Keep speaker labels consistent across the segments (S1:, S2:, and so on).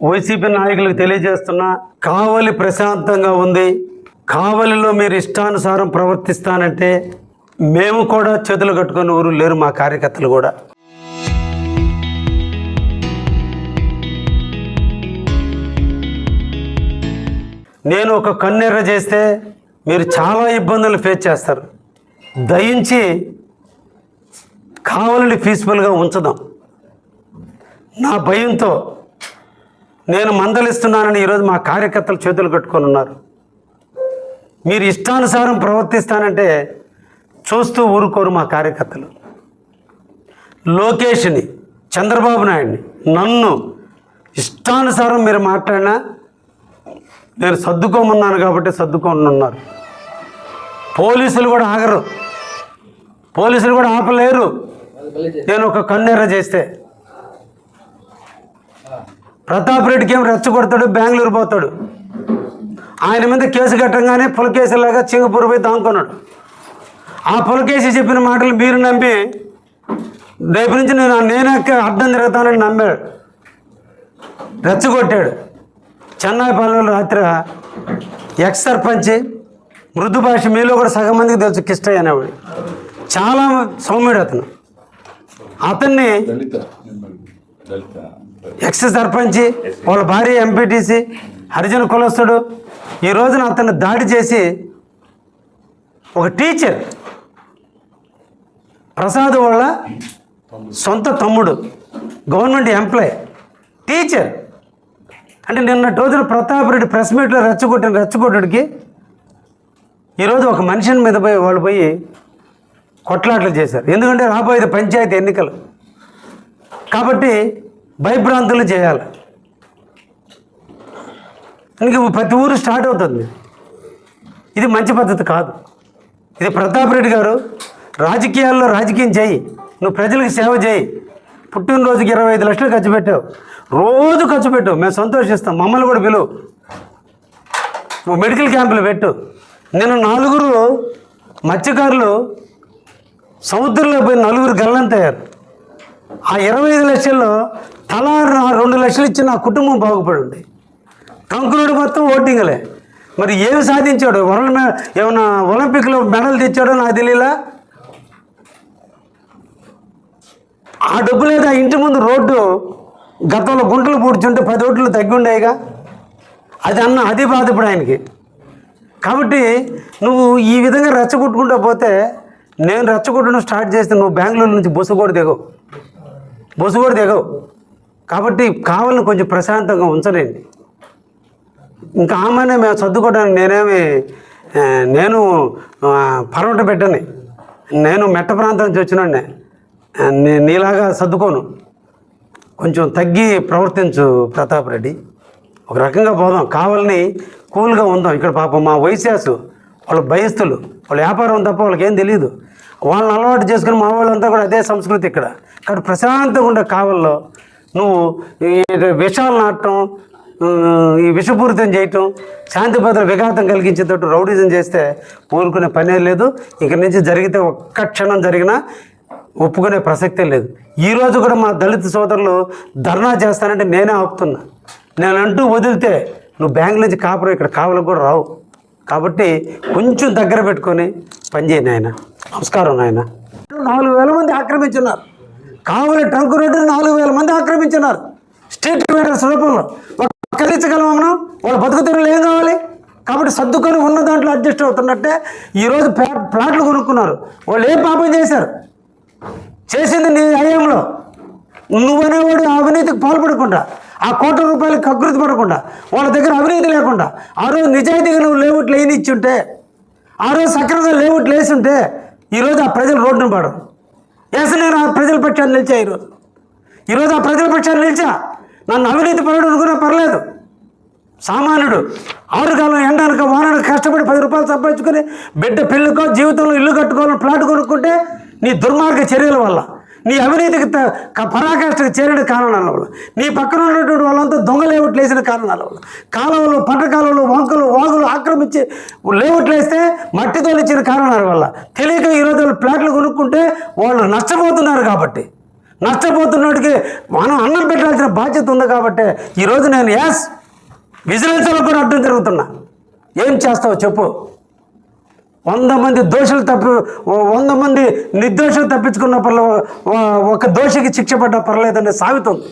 S1: YCP నాయకులకు తెలియజేస్తున్నా, కావలి ప్రశాంతంగా ఉంది. కావలిలో మీరు ఇష్టానుసారం ప్రవర్తిస్తానంటే మేము కూడా చేతులు కట్టుకొని ఊరు లేరు, మా కార్యకర్తలు కూడా. నేను ఒక కన్నెర్ర చేస్తే మీరు చాలా ఇబ్బందులు ఫేస్ చేస్తారు. దయించి కావలిని పీస్ఫుల్గా ఉంచుదాం. నా భయంతో నేను మందలిస్తున్నానని ఈరోజు మా కార్యకర్తలు చేతులు కట్టుకొని ఉన్నారు. మీరు ఇష్టానుసారం ప్రవర్తిస్తానంటే చూస్తూ ఊరుకోరు మా కార్యకర్తలు. లోకేష్ని, చంద్రబాబు నాయుడిని, నన్ను ఇష్టానుసారం మీరు మాట్లాడినా నేను సర్దుకోమన్నాను కాబట్టి సర్దుకోనున్నారు. పోలీసులు కూడా ఆగరు, పోలీసులు కూడా ఆపలేరు. నేను ఒక కన్నెర్ర చేస్తే ప్రతాప్ రెడ్డికి ఏం రెచ్చగొడతాడు, బెంగళూరు పోతాడు. ఆయన మీద కేసు కట్టంగానే పులకేసులాగా సింగపూర్ పోయి దాంకున్నాడు. ఆ పులకేసి చెప్పిన మాటలు మీరు నమ్మి రేపు నుంచి నేనే అడ్డం తిరుగుతానని నమ్మాడు, రెచ్చగొట్టాడు. చెన్నాయిపాలెంలో రాత్రి ఎక్స్ సర్పంచ్ మృదు భాష, మీలో కూడా సగం మందికి తెలుసు, కిష్టయ్య అనేవాడు. చాలా సౌమ్యుడు అతను. అతన్ని ఎక్స్ సర్పంచ్, వాళ్ళ భార్య ఎంపీటీసీ, హరిజన కులస్తుడు. ఈ రోజున అతన్ని దాడి చేసి ఒక టీచర్, ప్రసాద్ వాళ్ళ సొంత తమ్ముడు, గవర్నమెంట్ ఎంప్లాయ్, టీచర్. అంటే నిన్నటి రోజున ప్రతాప్ రెడ్డి ప్రెస్ మీట్లో రెచ్చగొట్టుడికి ఈరోజు ఒక మనిషిని మీద పోయి వాళ్ళు పోయి కొట్లాట్లు చేశారు. ఎందుకంటే రాబోయేది పంచాయతీ ఎన్నికలు కాబట్టి భయభ్రాంతులు చేయాలి. ఇంక ప్రతి ఊరు స్టార్ట్ అవుతుంది. ఇది మంచి పద్ధతి కాదు. ఇది ప్రతాప్ రెడ్డి గారు, రాజకీయాల్లో రాజకీయం చేయి, నువ్వు ప్రజలకు సేవ చేయి. పుట్టినరోజుకి 25 లక్షలు ఖర్చు పెట్టావు, రోజు ఖర్చు పెట్టు, మేము సంతోషిస్తాం. మమ్మల్ని కూడా పిలువు, నువ్వు మెడికల్ క్యాంపులు పెట్టు. నేను 4 మత్స్యకారులు సముద్రంలో పోయి 4 గల్లంతయ్యారు. ఆ 25 లక్షల్లో తలా 2 లక్షలు ఇచ్చి నా కుటుంబం బాగుపడి ఉంది. కంకునుడు మొత్తం ఓటింగ్లే. మరి ఏమి సాధించాడు? ఏమన్నా ఒలింపిక్లో మెడల్ తెచ్చాడో నాకు తెలియలా. ఆ డబ్బు లేదా ఇంటి ముందు రోడ్డు గతంలో గుంటలు పూడ్చుంటే 10 ఓట్లు తగ్గి ఉండేగా. అది బాధ ఇప్పుడు ఆయనకి. కాబట్టి నువ్వు ఈ విధంగా రెచ్చగొట్టుకుంటూ పోతే, నేను రెచ్చగొట్టడం స్టార్ట్ చేస్తే నువ్వు బెంగళూరు నుంచి బస్సు కూడా దిగవు. కాబట్టి కావాలని కొంచెం ప్రశాంతంగా ఉంచలేండి. ఇంకా ఆమెనే మేము సర్దుకోవడానికి నేను పర్వట పెట్టని, నేను మెట్ట ప్రాంతం నుంచి వచ్చినాడే, నీలాగా సర్దుకోను. కొంచెం తగ్గి ప్రవర్తించు ప్రతాప్ రెడ్డి. ఒక రకంగా పోదాం, కావాలని కూల్గా ఉందాం. ఇక్కడ పాపం మా వైశ్యాసు, వాళ్ళ భయస్తులు, వాళ్ళ వ్యాపారం తప్ప వాళ్ళకి ఏం తెలియదు. వాళ్ళని అలవాటు చేసుకుని మా వాళ్ళంతా కూడా అదే సంస్కృతి ఇక్కడ. కాబట్టి ప్రశాంతంగా ఉండే కావల్లో నువ్వు విషాలు నాటడం, ఈ విషపూరితం చేయటం, శాంతి భద్రత విఘాతం కలిగించేటట్టు రౌడీజం చేస్తే ఊరుకునే పనే లేదు. ఇక నుంచి జరిగితే ఒక్క క్షణం జరిగినా ఒప్పుకునే ప్రసక్తే లేదు. ఈరోజు కూడా మా దళిత సోదరులు ధర్నా చేస్తానంటే నేనే ఆపుతున్నా. నేనంటూ వదిలితే నువ్వు బ్యాంక్ నుంచి కాపురం ఇక్కడ కావాలని కూడా రావు. కాబట్టి కొంచెం దగ్గర పెట్టుకొని పనిచేయి నాయన. నమస్కారం నాయన. 4,000 మంది ఆక్రమించున్నారు. కావలి ట్రంక్ రోడ్డు 4,000 మంది ఆక్రమించున్నారు. స్ట్రీట్ వెండర్స్ రూపంలో కలిగించగలమా మనం? వాళ్ళ బతుకుతెరువులు ఏం కావాలి? కాబట్టి సర్దుకొని ఉన్న దాంట్లో అడ్జస్ట్ అవుతున్నట్టే ఈరోజు ప్లాట్లు కొనుక్కున్నారు. వాళ్ళు ఏం పాపం చేశారు? చేసింది నీ హయాంలో. నువ్వనేవాడు అవినీతికి పాల్పడకుండా, ఆ కోట్ల రూపాయలకు అకృతి పడకుండా, వాళ్ళ దగ్గర అవినీతి లేకుండా, ఆ రోజు నిజాయితీగా నువ్వు లేవుట్లు వేయనిచ్చుంటే, ఆ రోజు సక్రమంగా లేవుట్లు వేసుంటే ఈరోజు ఆ ప్రజలు రోడ్డును పడరు. నేను ఆ ప్రజల పక్షాన్ని నిలిచా. ఈరోజు ఆ ప్రజల పక్షాన్ని నిలిచా. నన్ను అవినీతి పరుడు అనుకున్నా పర్లేదు. సామాన్యుడు 6 కాలం ఎండనక వానక కష్టపడి 10 రూపాయలు సంపాదించుకొని బిడ్డ పెళ్ళికో జీవితంలో ఇల్లు కట్టుకోవాలని ప్లాట్ కొనుక్కుంటే నీ దుర్మార్గ చర్యల వల్ల, నీ అవినీతికి పరాకాష్ఠకు చేరిన కారణాల వల్ల, నీ పక్కన ఉన్నటువంటి వాళ్ళంతా దొంగ లేవుట్లు వేసిన కారణాల వల్ల, కాలువలు, పంట కాలువలు, వంకలు, వాగులు ఆక్రమించి లేవుట్లు వేస్తే మట్టి తోలిచ్చిన కారణాల వల్ల తెలియక ఈరోజు వాళ్ళు ప్లాట్లు కొనుక్కుంటే వాళ్ళు నష్టపోతున్నారు. కాబట్టి నష్టపోతున్నోడికి మనం అన్నం పెట్టాల్సిన బాధ్యత ఉంది కాబట్టి ఈరోజు నేను విజిలెన్స్లో కూడా అడ్డం తిరుగుతున్నా. ఏం చేస్తావు చెప్పు? 100 మంది దోషులు 100 మంది నిర్దోషులు తప్పించుకున్న ఒక దోషికి శిక్ష పడ్డ పర్లేదని సాగుతుంది.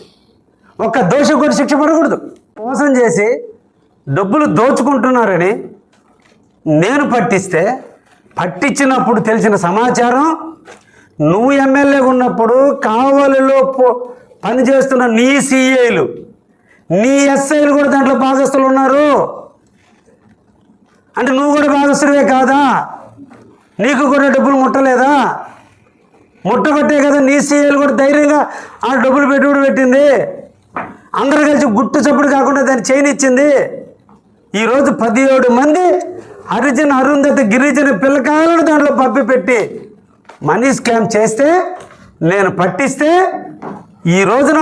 S1: ఒక దోషి కూడా శిక్ష పడకూడదు. మోసం చేసి డబ్బులు దోచుకుంటున్నారని నేను పట్టించినప్పుడు తెలిసిన సమాచారం, నువ్వు ఎమ్మెల్యేగా ఉన్నప్పుడు కావలిలో పనిచేస్తున్న నీ సిఐలు, నీ ఎస్ఐలు కూడా దాంట్లో భాగస్తులు ఉన్నారు. అంటే నువ్వు కూడా భాగస్తుడివే కాదా? నీకు కూడా డబ్బులు ముట్టలేదా? ముట్టబట్టే కదా నీ సిఐలు కూడా ధైర్యంగా ఆ డబ్బులు పెట్టుబడి పెట్టింది. అందరూ కలిసి గుట్టు చప్పుడు కాకుండా దాన్ని చేయనిచ్చింది. ఈరోజు 17 మంది హరిజన అరుంధతి గిరిజన పిల్లకాయలను దాంట్లో పెట్టి మనీ స్కామ్ చేస్తే నేను పట్టిస్తే ఈ రోజున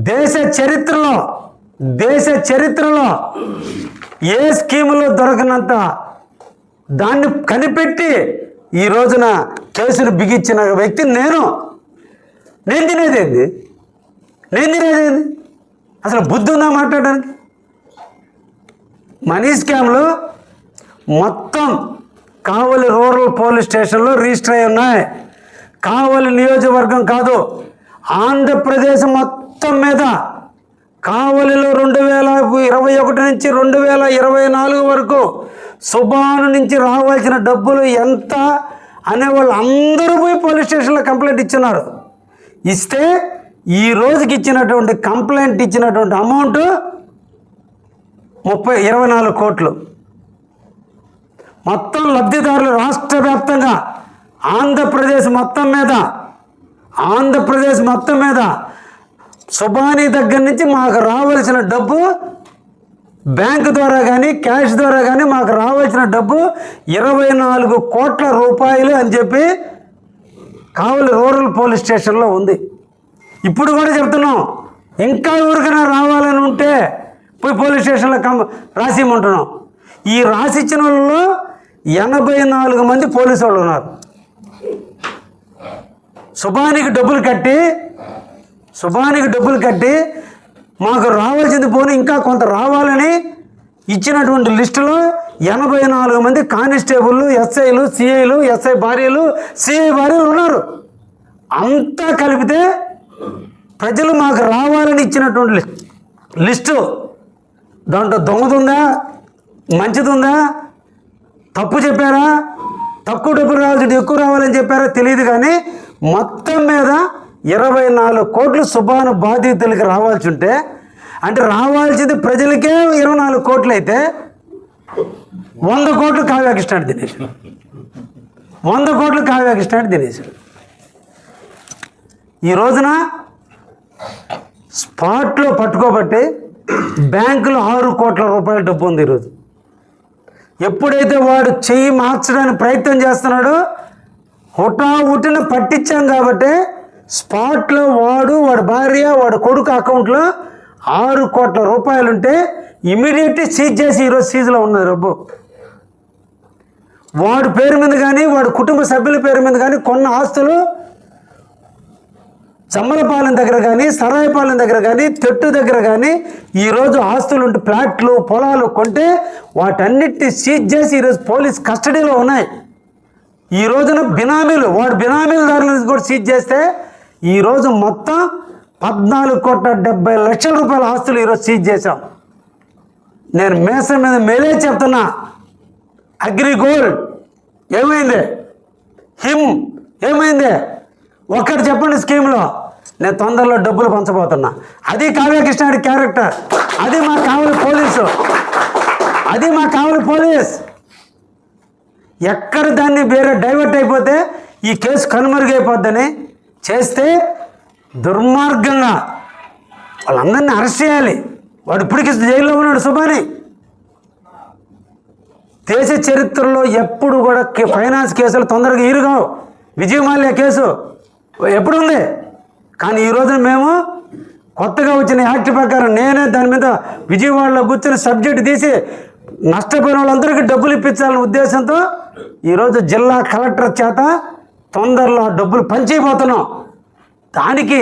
S1: దేశ చరిత్రలో ఏ స్కీములో దొరకనంత దాన్ని కనిపెట్టి ఈ రోజున కేసును బిగించిన వ్యక్తి నేను తినేదేంది? అసలు బుద్ధి ఉందా మాట్లాడడానికి? మనీ స్కామ్లో మొత్తం కావలి రూరల్ పోలీస్ స్టేషన్లో రిజిస్టర్ అయి ఉన్నాయి. కావలి నియోజకవర్గం కాదు, ఆంధ్రప్రదేశ్ మొత్తం మీద కావలిలో 2021 నుంచి 2024 వరకు సుబాను నుంచి రావాల్సిన డబ్బులు ఎంత అనేవాళ్ళు అందరూ పోయి పోలీస్ స్టేషన్లో కంప్లైంట్ ఇచ్చినారు. ఇస్తే ఈ రోజుకి ఇచ్చినటువంటి కంప్లైంట్ ఇచ్చినటువంటి అమౌంట్ 24 కోట్లు. మొత్తం లబ్ధిదారులు రాష్ట్ర వ్యాప్తంగా ఆంధ్రప్రదేశ్ మొత్తం మీద సుబానీ దగ్గర నుంచి మాకు రావాల్సిన డబ్బు బ్యాంకు ద్వారా కానీ క్యాష్ ద్వారా కానీ మాకు రావాల్సిన డబ్బు 24 కోట్ల రూపాయలు అని చెప్పి కావలి రూరల్ పోలీస్ స్టేషన్లో ఉంది. ఇప్పుడు కూడా చెప్తున్నాం, ఇంకా ఎవరికైనా రావాలని ఉంటే పోయి పోలీస్ స్టేషన్లో రాసిమంటున్నాం. ఈ రాసిచ్చిన వాళ్ళలో 84 మంది పోలీసు వాళ్ళు ఉన్నారు. సుబానికి డబ్బులు కట్టి మాకు రావాల్సింది పోనీ ఇంకా కొంత రావాలని ఇచ్చినటువంటి లిస్టులో 84 మంది కానిస్టేబుళ్ళు, ఎస్ఐలు, సిఐలు, ఎస్ఐ భార్యలు, సిఐ భార్యలు ఉన్నారు. అంతా కలిపితే ప్రజలు మాకు రావాలని ఇచ్చినటువంటి లిస్టు దాంట్లో దొంగతుందా, మంచిదుందా, తప్పు చెప్పారా, తక్కువ డబ్బులు రావాల్సింది ఎక్కువ రావాలని చెప్పారా తెలియదు. కానీ మొత్తం మీద 24 కోట్లు సుబాను బాధితులకి రావాల్సి ఉంటే, అంటే రావాల్సింది ప్రజలకే 24 కోట్లు అయితే 100 కోట్లు కావ్యకృష్ణాడు తినేశాడు. 100 కోట్లు కావ్యకృష్ణాడు తినేశాడు. ఈ రోజున స్పాట్లో పట్టుకోబట్టి బ్యాంకులో 6 కోట్ల రూపాయల డబ్బు ఉంది. ఈరోజు ఎప్పుడైతే వాడు చెయ్యి మార్చడానికి ప్రయత్నం చేస్తున్నాడో హుటాహుటిన పట్టించాం కాబట్టి స్పాట్లో వాడి భార్య, వాడి కొడుకు అకౌంట్లో 6 కోట్ల రూపాయలు ఉంటే ఇమీడియట్లీ సీజ్ చేసి ఈరోజు సీజ్లో ఉన్నది డబ్బు. వాడి పేరు మీద కానీ వాడి కుటుంబ సభ్యుల పేరు మీద కానీ కొన్న ఆస్తులు చమ్మలపాలెం దగ్గర కానీ, సరాయపాలెం దగ్గర కానీ, తెట్టు దగ్గర కానీ ఈరోజు ఆస్తులు ఉంటే ఫ్లాట్లు, పొలాలు కొంటే వాటన్నిటిని సీజ్ చేసి ఈరోజు పోలీస్ కస్టడీలో ఉన్నాయి. ఈ రోజున వాడు బినామీల కూడా సీజ్ చేస్తే ఈరోజు మొత్తం 14,70,00,000 రూపాయల ఆస్తులు ఈరోజు సీజ్ చేశాం. నేను మేసం మీద మేలే చెప్తున్నా. అగ్రిగోల్డ్ ఏమైంది? ఏమైంది? ఒక్కటి చెప్పండి స్కీమ్లో. నేను తొందరలో డబ్బులు పంచబోతున్నా. అది కావ్యకృష్ణాడి క్యారెక్టర్. అది మా కావలి పోలీస్. ఎక్కడ దాన్ని వేరే డైవర్ట్ అయిపోతే ఈ కేసు కనుమరుగైపోద్దని చేస్తే దుర్మార్గంగా వాళ్ళందరినీ అరెస్ట్ చేయాలి. వాడు ఇప్పటికీ జైల్లో ఉన్నాడు సుబాని. దేశ చరిత్రలో ఎప్పుడు కూడా ఫైనాన్స్ కేసులు తొందరగా ఈరుగావు. విజయమాల్య కేసు ఎప్పుడు ఉంది, కానీ ఈరోజు మేము కొత్తగా వచ్చిన యాక్ట్ ప్రకారం నేనే దాని మీద విజయవాడలో కూర్చొని సబ్జెక్ట్ తీసి నష్టపోయిన వాళ్ళందరికీ డబ్బులు ఇప్పించాలనే ఉద్దేశంతో ఈరోజు జిల్లా కలెక్టర్ చేత తొందరలో డబ్బులు పంచిపోతున్నాం. దానికి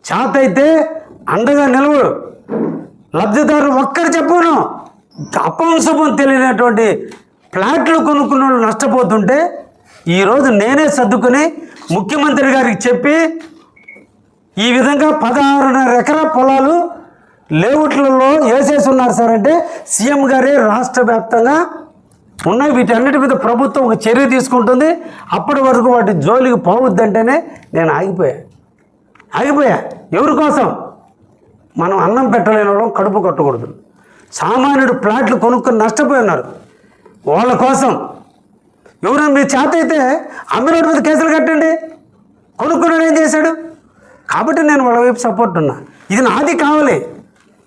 S1: చేతైతే అండగా నిలవడు. లబ్ధిదారులు ఒక్కరు చెప్పను, అపంశుభం తెలియనటువంటి ఫ్లాట్లు కొనుక్కున్న వాళ్ళు నష్టపోతుంటే ఈరోజు నేనే సర్దుకుని ముఖ్యమంత్రి గారికి చెప్పి ఈ విధంగా 16.5 ఎకరా పొలాలు లేఅవుట్లలో వేసేసి ఉన్నారు సార్ అంటే సీఎం గారే రాష్ట్ర వ్యాప్తంగా ఉన్నాయి. వీటన్నిటి మీద ప్రభుత్వం ఒక చర్య తీసుకుంటుంది. అప్పటి వరకు వాటి జోలికి పోవద్దంటేనే నేను ఆగిపోయా. ఎవరి కోసం? మనం అన్నం పెట్టలేని వాళ్ళం కడుపు కట్టకూడదు. సామాన్యుడు ప్లాట్లు కొనుక్కొని నష్టపోయి ఉన్నారు. వాళ్ళ కోసం ఎవరైనా మీ చేత అయితే అమ్మినోడి మీద కేసులు కట్టండి. కొనుక్కున్నాడు ఏం చేశాడు? కాబట్టి నేను వాళ్ళ వైపు సపోర్ట్ ఉన్నా. ఇది నాది కావాలి,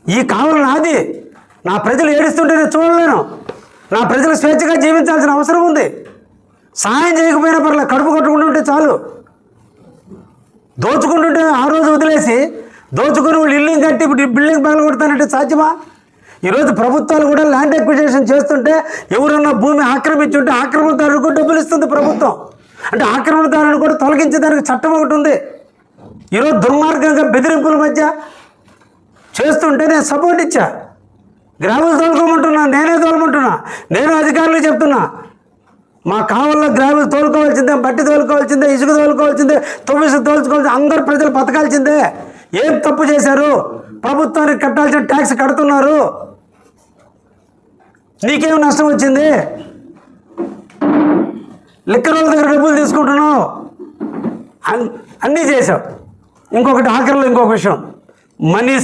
S1: ఈ కావాలి నాది. నా ప్రజలు ఏడుస్తుంటే నేను చూడలేను. నా ప్రజలు స్వేచ్ఛగా జీవించాల్సిన అవసరం ఉంది. సహాయం చేయకపోయినా పర్లేదు, కడుపు కొట్టుకుంటుంటే చాలు. దోచుకుంటుంటే ఆ రోజు వదిలేసి దోచుకుని వాళ్ళు ఇల్లు కట్టి బిల్డింగ్ పగల కొడతానంటే సాధ్యమా? ఈరోజు ప్రభుత్వాలు కూడా ల్యాండ్ ఎక్విజిషన్ చేస్తుంటే ఎవరన్నా భూమి ఆక్రమించుంటే ఆక్రమణదారులకు డబ్బులు ఇస్తుంది ప్రభుత్వం. అంటే ఆక్రమణదారులను కూడా తొలగించేదానికి చట్టం ఒకటి ఉంది. ఈరోజు దుర్మార్గంగా బెదిరింపుల మధ్య చేస్తుంటే నేను సపోర్ట్ ఇచ్చా. గ్రావెల్ తోలుకోమంటున్నా, నేనే తోలమంటున్నా. నేను అధికారులకు చెప్తున్నా, మా కావల్లో గ్రావెల్ తోలుకోవాల్సిందే, బట్టి తోలుకోవాల్సిందే, ఇసుక తోలుకోవాల్సిందే, తుమ్మిసు తోలుకోవాల్సిందే. అందరు ప్రజలు బతకాల్సిందే. ఏం తప్పు చేశారు? ప్రభుత్వానికి కట్టాల్సిన ట్యాక్స్ కడుతున్నారు. నీకేం నష్టం వచ్చింది? లిక్కర్ వాళ్ళ దగ్గర డబ్బులు తీసుకుంటున్నావు, అన్నీ చేశావు. ఇంకొకటి ఆఖరిలో ఇంకొక విషయం, మనీ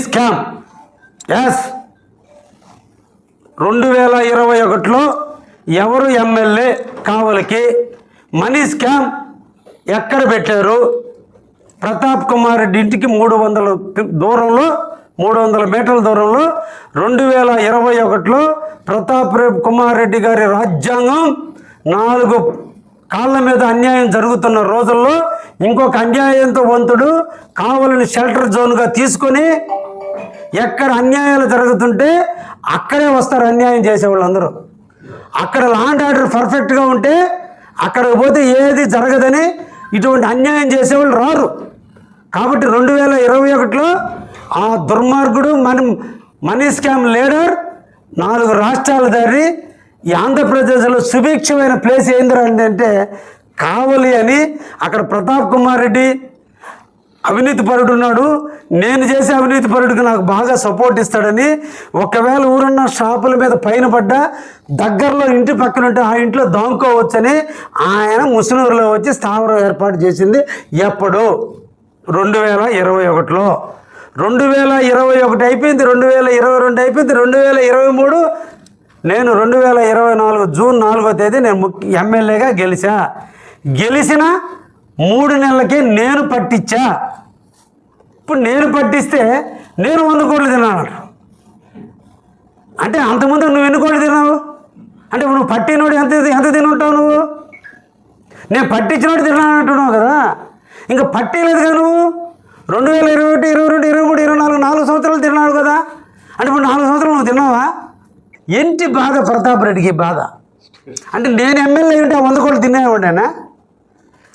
S1: స్కామ్. ఎస్, 2021లో ఎవరు ఎమ్మెల్యే కావలికి మనీ స్కామ్ ఎక్కడ పెట్టారు? ప్రతాప్ కుమార్ రెడ్డి ఇంటికి 300 మీటర్ల దూరంలో 2021లో ప్రతాప్ కుమార్ రెడ్డి గారి రాజ్యాంగం 4 కాళ్ళ మీద అన్యాయం జరుగుతున్న రోజుల్లో ఇంకొక అన్యాయంతో వంతుడు కావలిని షెల్టర్ జోన్గా తీసుకొని ఎక్కడ అన్యాయాలు జరుగుతుంటే అక్కడే వస్తారు అన్యాయం చేసేవాళ్ళందరూ. అక్కడ లా అండ్ ఆర్డర్ పర్ఫెక్ట్గా ఉంటే అక్కడికి పోతే ఏది జరగదని ఇటువంటి అన్యాయం చేసేవాళ్ళు రారు. కాబట్టి 2021లో ఆ దుర్మార్గుడు మనీ స్కామ్ లీడర్ 4 రాష్ట్రాల దారి ఈ ఆంధ్రప్రదేశ్లో సుభిక్షమైన ప్లేస్ ఏందిరా అంటే కావలి అని. అక్కడ ప్రతాప్ కుమార్ రెడ్డి అవినీతి పరుడు ఉన్నాడు. నేను చేసే అవినీతి పరుడికి నాకు బాగా సపోర్ట్ ఇస్తాడని, ఒకవేళ ఊరున్న షాపుల మీద పైన పడ్డా దగ్గరలో ఇంటి పక్కన ఉంటే ఆ ఇంట్లో దాముకోవచ్చని ఆయన ముసునూరులో వచ్చి స్థావరం ఏర్పాటు చేసింది. ఎప్పుడు? 2021లో. 2021 అయిపోయింది, 2022 అయిపోయింది, 2023. నేను 2024 జూన్ 4వ తేదీ నేను ఎమ్మెల్యేగా గెలిచిన 3 నెలలకే నేను పట్టించా. ఇప్పుడు నేను పట్టిస్తే నేను 100 కోట్లు తిన్నాను అంటే అంతకుముందు నువ్వు ఎన్ని కోట్లు తిన్నావు అంటే నువ్వు పట్టినోడు ఎంత తిని ఉంటావు? నువ్వు నేను పట్టించినోడు తిన్నాను అంటున్నావు కదా. ఇంకా పట్టేలేదుగా నువ్వు. 2021, 22, 23, 24 4 సంవత్సరాలు తిన్నావు కదా. అంటే ఇప్పుడు 4 సంవత్సరాలు నువ్వు తిన్నావా? ఏంటి బాధ ప్రతాప్ రెడ్డికి బాధ అంటే నేను ఎమ్మెల్యే ఉంటే 100 కోట్లు తినేవాడినా?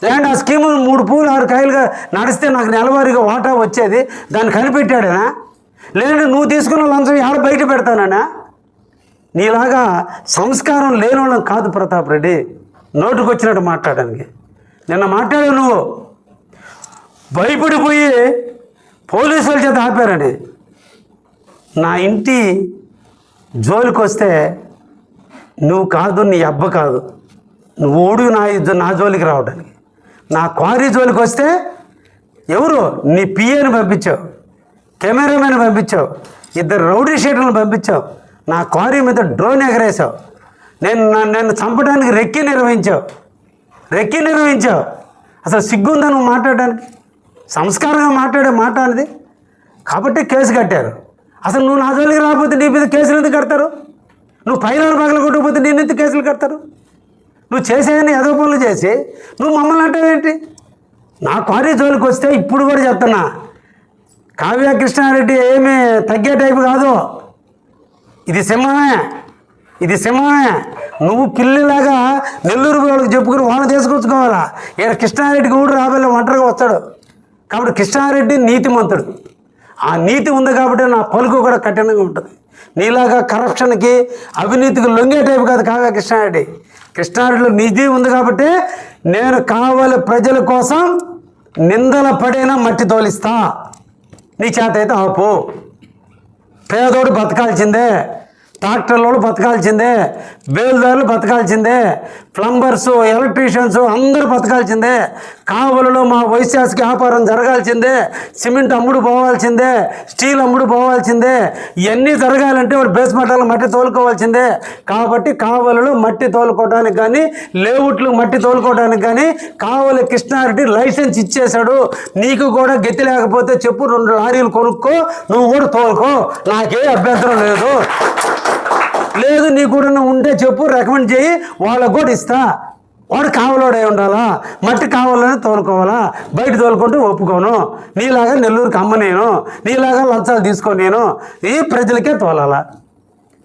S1: లేదంటే ఆ స్కీము 3 పూలు 6 కాయలుగా నడిస్తే నాకు నెలవారీగా వాటా వచ్చేది, దాన్ని కనిపెట్టాడనా? లేదంటే నువ్వు తీసుకున్న లంచం ఆడ బయట పెడతానా? నీలాగా సంస్కారం లేనివాళ్ళం కాదు ప్రతాప్ రెడ్డి నోటుకు వచ్చినట్టు మాట్లాడడానికి. నిన్న మాట్లాడావు నువ్వు, భయపడిపోయి పోలీసుల చేత ఆపారని. నా ఇంటి జోలికి వస్తే నువ్వు కాదు, నీ అబ్బ కాదు, నువ్వు ఓడు నా జోలికి రావడానికి. నా క్వారీ జోలికి వస్తే ఎవరు? నీ పిఏని పంపించావు, కెమెరామెన్ పంపించావు, 2 రౌడీ షీటర్లను పంపించావు, నా క్వారీ మీద డ్రోన్ ఎగరేసావు, నన్ను చంపడానికి రెక్కి నిర్వహించావు. అసలు సిగ్గుందా నువ్వు మాట్లాడడానికి? సంస్కారంగా మాట్లాడే మాట అనేది. కాబట్టి కేసు కట్టారు. అసలు నువ్వు నా జోలికి రాకపోతే నీ మీద కేసులు ఎందుకు కడతారు? నువ్వు పైన పగల కొట్టకపోతే నేను ఎందుకు కేసులు కడతారు? నువ్వు చేసేయని ఏదో పనులు చేసి నువ్వు మమ్మల్ని అంటావేంటి? నా క్వారీ జోలికి వస్తే ఇప్పుడు కూడా చెప్తున్నా, కావ్య కృష్ణారెడ్డి ఏమీ తగ్గే టైపు కాదు. ఇది సింహమే. ఇది సింహమే. నువ్వు పిల్లిలాగా నెల్లూరు వాళ్ళకి చెప్పుకుని వాళ్ళని తీసుకొచ్చుకోవాలా. ఇక్కడ కృష్ణారెడ్డికి కూడా రాబోయే ఒంటరిగా వస్తాడు. కాబట్టి కృష్ణారెడ్డి నీతిమంతుడు. ఆ నీతి ఉంది కాబట్టి నా పలుకు కూడా కఠినంగా ఉంటుంది. నీలాగా కరప్షన్కి అవినీతికి లొంగే టైపు కాదు కావ్య కృష్ణారెడ్డి. కృష్ణారెడ్డిలో నిధి ఉంది కాబట్టి నేను కావాలి ప్రజల కోసం నిందల పడైనా మట్టి తోలిస్తా. నీ చేత అయితే ఆపు. పేదోడు బతకాల్సిందే, ట్రాక్టర్లోడు బతకాల్సిందే, బేల్దారులు బతకాల్సిందే, ప్లంబర్స్, ఎలక్ట్రీషియన్స్ అందరూ బతకాల్సిందే. కావలలో మా వైశాఖకి వ్యాపారం జరగాల్సిందే, సిమెంట్ అమ్ముడు పోవాల్సిందే, స్టీల్ అమ్ముడు పోవాల్సిందే. ఇవన్నీ జరగాలంటే వాడు బేస్ మట్టాలు మట్టి తోలుకోవాల్సిందే. కాబట్టి కావలలో మట్టి తోలుకోవడానికి కానీ, లేఅవుట్లు మట్టి తోలుకోవడానికి కానీ కావలి కృష్ణారెడ్డి లైసెన్స్ ఇచ్చేశాడు. నీకు కూడా గతి లేకపోతే చెప్పు, 2 లారీలు కొనుక్కో, నువ్వు కూడా తోలుకో, నాకే అభ్యంతరం లేదు. నీ కూడా ఉంటే చెప్పు, రికమెండ్ చేయి, వాళ్ళకు కూడా ఇస్తా. వాడు కావలోడే ఉండాలా, మట్టి కావాలని తోలుకోవాలా. బయట తోలుకుంటూ ఒప్పుకోను. నీలాగా నెల్లూరుకి అమ్మ నేను, నీలాగా లంచాలు తీసుకో నేను. ఈ ప్రజలకే తోలాలా.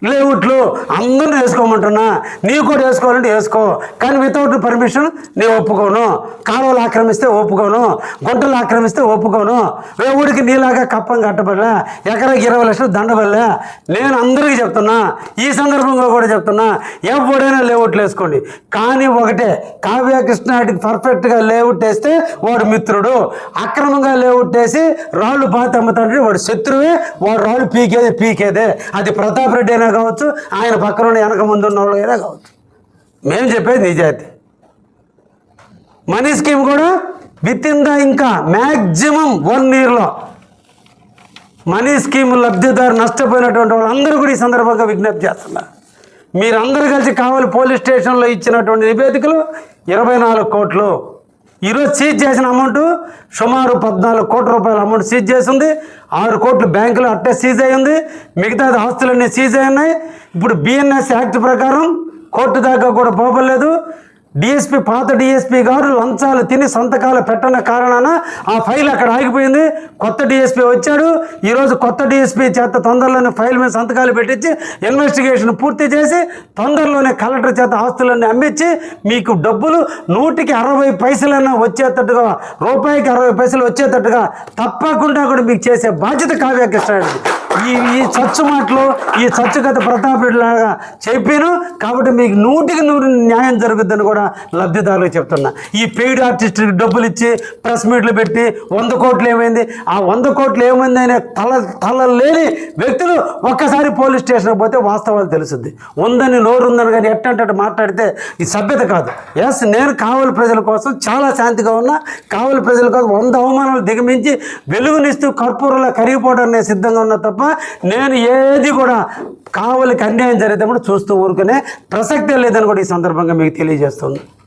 S1: లేఅవుట్లు అందరూ వేసుకోమంటున్నా, నీవు కూడా వేసుకోవాలంటే వేసుకో, కానీ వితౌట్ పర్మిషన్ నేను ఒప్పుకోను. కాలువలు ఆక్రమిస్తే ఒప్పుకోను, గుంటలు ఆక్రమిస్తే ఒప్పుకోను. ఊరికి నీలాగా కప్పం కట్టబడలే, ఎకరాకి 20 లక్షలు దండబడలే. నేను అందరికీ చెప్తున్నా, ఈ సందర్భంగా కూడా చెప్తున్నా, ఎవడైనా లేఅవుట్లు వేసుకోండి. కానీ ఒకటే, కావ్య కృష్ణారెడ్డికి పర్ఫెక్ట్గా లేఅవుట్ వేస్తే వాడు మిత్రుడు, అక్రమంగా లేఅవుట్ వేసి రాళ్ళు బాతి అమ్ముతాడంటే వాడు శత్రువే, వాడు రాళ్ళు పీకేదే. అది ప్రతాప్ రెడ్డి అయినా కావచ్చు, ఆయన పక్కన వెనక ముందు ఉన్న వాళ్ళు అయినా కావచ్చు. మేము చెప్పేది నిజాయితీ. మనీ స్కీమ్ కూడా ఇంకా మ్యాక్సిమం 1 ఇయర్లో మనీ స్కీమ్ లబ్ధిదారు నష్టపోయినటువంటి వాళ్ళందరూ కూడా ఈ సందర్భంగా విజ్ఞప్తి చేస్తున్నారు. మీరందరూ కలిసి కావాలి పోలీస్ స్టేషన్లో ఇచ్చినటువంటి నివేదికలు 24 కోట్లు. ఈరోజు సీజ్ చేసిన అమౌంట్ సుమారు 14 కోట్ల రూపాయల అమౌంట్ సీజ్ చేసింది. 6 కోట్లు బ్యాంకులో అట్టే సీజ్ అయ్యింది. మిగతా ఆస్తులన్నీ సీజ్ అయి ఉన్నాయి. ఇప్పుడు బిఎన్ఎస్ యాక్ట్ ప్రకారం కోర్టు దాకా కూడా పోపలేదు. డిఎస్పీ, పాత డిఎస్పీ గారు లంచాలు తిని సంతకాలు పెట్టని కారణాన ఆ ఫైల్ అక్కడ ఆగిపోయింది. కొత్త డిఎస్పీ వచ్చాడు. ఈరోజు కొత్త డిఎస్పీ చేత తొందరలోనే ఫైల్ మీద సంతకాలు పెట్టించి ఇన్వెస్టిగేషన్ పూర్తి చేసి తొందరలోనే కలెక్టర్ చేత ఆస్తులన్నీ అమ్మించి మీకు డబ్బులు 100కి 60 పైసలైనా వచ్చేటట్టుగా, రూపాయికి 60 పైసలు వచ్చేటట్టుగా తప్పకుండా కూడా మీకు చేసే బాధ్యత కావ్య కృష్ణారెడ్డి. ఈ చచ్చు మాటలు, ఈ చచ్చు కథ ప్రతాప్ రెడ్డి లాగా చెప్పాను కాబట్టి మీకు 100కి 100 న్యాయం జరుగుద్దని కూడా లబ్ధిదారులకు చెప్తున్నా. ఈ పెయిడ్ ఆర్టిస్ట్కి డబ్బులు ఇచ్చి ప్రెస్ మీట్లు పెట్టి 100 కోట్లు ఏమైంది, ఆ 100 కోట్లు ఏమైంది అనే తల లేని వ్యక్తులు ఒక్కసారి పోలీస్ స్టేషన్కి పోతే వాస్తవాలు తెలుస్తుంది. ఉందని నోరు ఉందని కానీ ఎట్టంటే మాట్లాడితే ఈ సభ్యత కాదు. ఎస్, నేను కావలి ప్రజల కోసం చాలా శాంతిగా ఉన్నా. కావలి ప్రజల కోసం 100 అవమానాలు దిగమించి వెలుగునిస్తూ కర్పూరంలో కరిగిపోవడానికి సిద్ధంగా ఉన్నా తప్ప నేను ఏది కూడా కావలికి అన్యాయం జరిగితే కూడా చూస్తూ ఊరుకునే ప్రసక్తే లేదని కూడా ఈ సందర్భంగా మీకు తెలియజేస్తుంది.